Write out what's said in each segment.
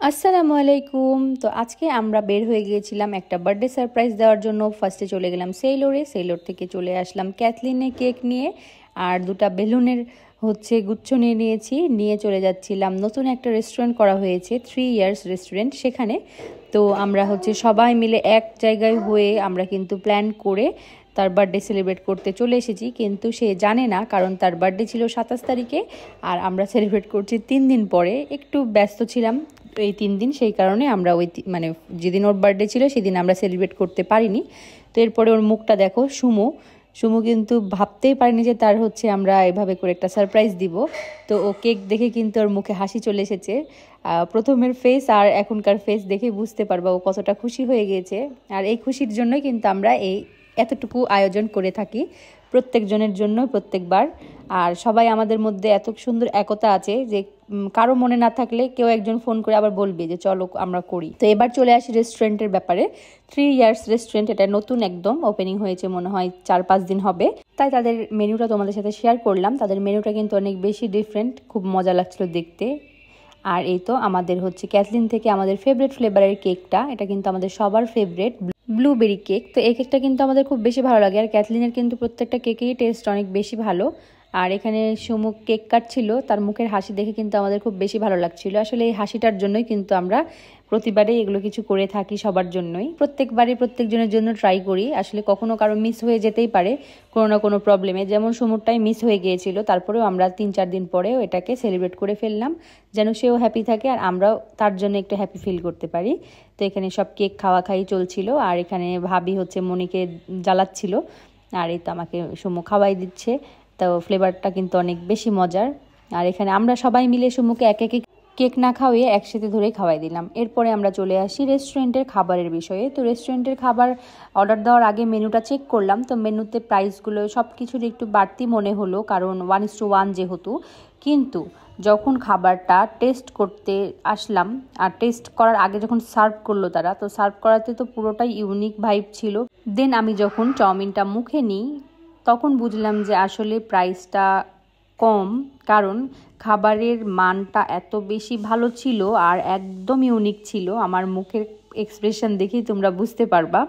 আসসালামু আলাইকুম। তো আজকে আমরা বের হয়ে গিয়েছিলাম একটা বার্থডে সারপ্রাইজ দেওয়ার জন্য। ফার্স্টে চলে গেলাম সেইলোর থেকে চলে আসলাম ক্যাথলিনে কেক নিয়ে, আর দুটা বেলুনের গুচ্ছ নিয়ে চলে যাচ্ছিলাম। নতুন একটা রেস্টুরেন্ট করা হয়েছে, 3 ইয়ার্স রেস্টুরেন্ট, সেখানে। তো আমরা সবাই মিলে এক জায়গায় হয়ে আমরা কিন্তু প্ল্যান করে তার বার্থডে সেলিব্রেট করতে চলে এসেছি, কিন্তু সে জানে না, কারণ তার বার্থডে ছিল 27 তারিখে আর আমরা সেলিব্রেট করছি 3 দিন পরে। একটু ব্যস্ত ছিলাম এই 3 দিন, সেই কারণে আমরা যেদিন ওর বার্থডে ছিল সেদিন আমরা সেলিব্রেট করতে পারিনি। তো এরপরে ওর মুখটা দেখো, সুমু কিন্তু ভাবতেই পারেনি যে তার আমরা এভাবে করে একটা সারপ্রাইজ দিব। তো ও কেক দেখে কিন্তু ওর মুখে হাসি চলে এসেছে। প্রথমের ফেস আর এখনকার ফেস দেখে বুঝতে পারবা ও কতটা খুশি হয়ে গিয়েছে। আর এই খুশির জন্যই কিন্তু আমরা এতটুকু আয়োজন করে থাকি প্রত্যেকজনের জন্য প্রত্যেকবার। আর সবাই আমাদের মধ্যে এত সুন্দর একতা আছে যে কারো মনে না থাকলে কেউ একজন ফোন করে আবার বলবে যে চলো আমরা করি। তো এবার চলে আসি রেস্টুরেন্টের ব্যাপারে। 3 ইয়ার্স রেস্টুরেন্ট, এটা নতুন একদম ওপেনিং হয়েছে, মনে হয় 4-5 দিন হবে। তাই তাদের মেনুটা তোমাদের সাথে শেয়ার করলাম। তাদের মেনুটা কিন্তু অনেক বেশি ডিফারেন্ট, খুব মজা লাগছিল দেখতে। আর এই তো আমাদের ক্যাথলিন থেকে আমাদের ফেভারিট ফ্লেভারের কেকটা, এটা কিন্তু আমাদের সবার ফেভারিট ব্লুবেরি কেক। তো এই কেকটা কিন্তু আমাদের খুব বেশি ভালো লাগে। আর ক্যাথলিনের কিন্তু প্রত্যেকটা কেকেরই টেস্ট অনেক বেশি ভালো। আর এখানে সুমুখ কেক কাটছিল, তার মুখের হাসি দেখে কিন্তু আমাদের খুব বেশি ভালো লাগছিল। আসলে এই হাসিটার জন্যই কিন্তু আমরা প্রতিবারে এগুলো কিছু করে থাকি, সবার জন্যই, প্রত্যেকবারই প্রত্যেকজনের জন্য ট্রাই করি। আসলে কখনো কারো মিস হয়ে যেতেই পারে কোনো না কোনো প্রবলেমে, যেমন সুমুরটাই মিস হয়ে গিয়েছিল, তারপরেও আমরা 3-4 দিন পরেও এটাকে সেলিব্রেট করে ফেললাম, যেন সেও হ্যাপি থাকে আর আমরাও তার জন্য একটু হ্যাপি ফিল করতে পারি। তো এখানে সব কেক খাওয়াই চলছিল, আর এখানে ভাবি মনিকে জ্বালাচ্ছিল, আর এই তো আমাকে সুমু খাওয়াই দিচ্ছে। তো ফ্লেভারটা কিন্তু অনেক বেশি মজার। আর এখানে আমরা সবাই মিলে সুমুকে এক এক কেক না খাওয়িয়ে একসাথে ধরেই খাওয়াই দিলাম। এরপরে আমরা চলে আসি রেস্টুরেন্টের খাবারের বিষয়ে। তো রেস্টুরেন্টের খাবার অর্ডার দেওয়ার আগে মেনুটা চেক করলাম। তো মেনুতে প্রাইসগুলো সব কিছুর একটু বাড়তি মনে হলো, কারণ 1:1 যেহেতু। কিন্তু যখন খাবারটা টেস্ট করতে আসলাম, আর টেস্ট করার আগে যখন সার্ভ করলো তারা, তো সার্ভ করাতে তো পুরোটাই ইউনিক ভাইব ছিল। দেন আমি যখন চাউমিনটা মুখে নিই তখন বুঝলাম যে আসলে প্রাইসটা কম, কারণ খাবারের মানটা এত বেশি ভালো ছিল আর একদম ইউনিক ছিল। আমার মুখের এক্সপ্রেশন দেখেই তোমরা বুঝতে পারবা।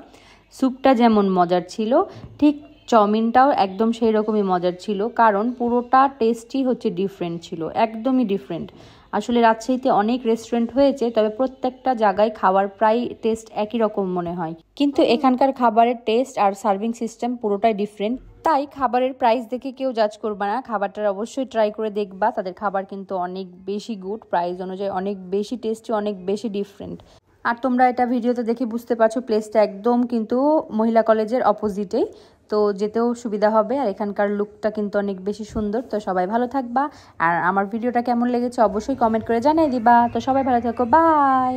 স্যুপটা যেমন মজার ছিল, ঠিক চাউমিনটাও একদম সেই রকমই মজার ছিল, কারণ পুরোটা টেস্টই ডিফারেন্ট ছিল, একদমই ডিফারেন্ট। আসলে রাজশাহীতে অনেক রেস্টুরেন্ট হয়েছে, তবে প্রত্যেকটা জায়গায় খাবার প্রায় টেস্ট একই রকম মনে হয়, কিন্তু এখানকার খাবারের টেস্ট আর সার্ভিং সিস্টেম পুরোটাই ডিফারেন্ট। তাই খাবারের প্রাইস দেখে কেউ জাজ করবা না, খাবারটা অবশ্যই ট্রাই করে দেখবা। তাদের খাবার কিন্তু অনেক বেশি গুড, প্রাইস অনুযায়ী অনেক বেশি টেস্টি, অনেক বেশি ডিফারেন্ট। আর তোমরা এটা ভিডিওতে দেখে বুঝতে পারছো প্লেসটা একদম কিন্তু মহিলা কলেজের অপোজিটেই, তো যেতেও সুবিধা হবে। আর এখানকার লুকটা কিন্তু অনেক বেশি সুন্দর। তো সবাই ভালো থাকবা, আর আমার ভিডিওটা কেমন লেগেছে অবশ্যই কমেন্ট করে জানিয়ে দিবা। তো সবাই ভালো থাকো, বাই।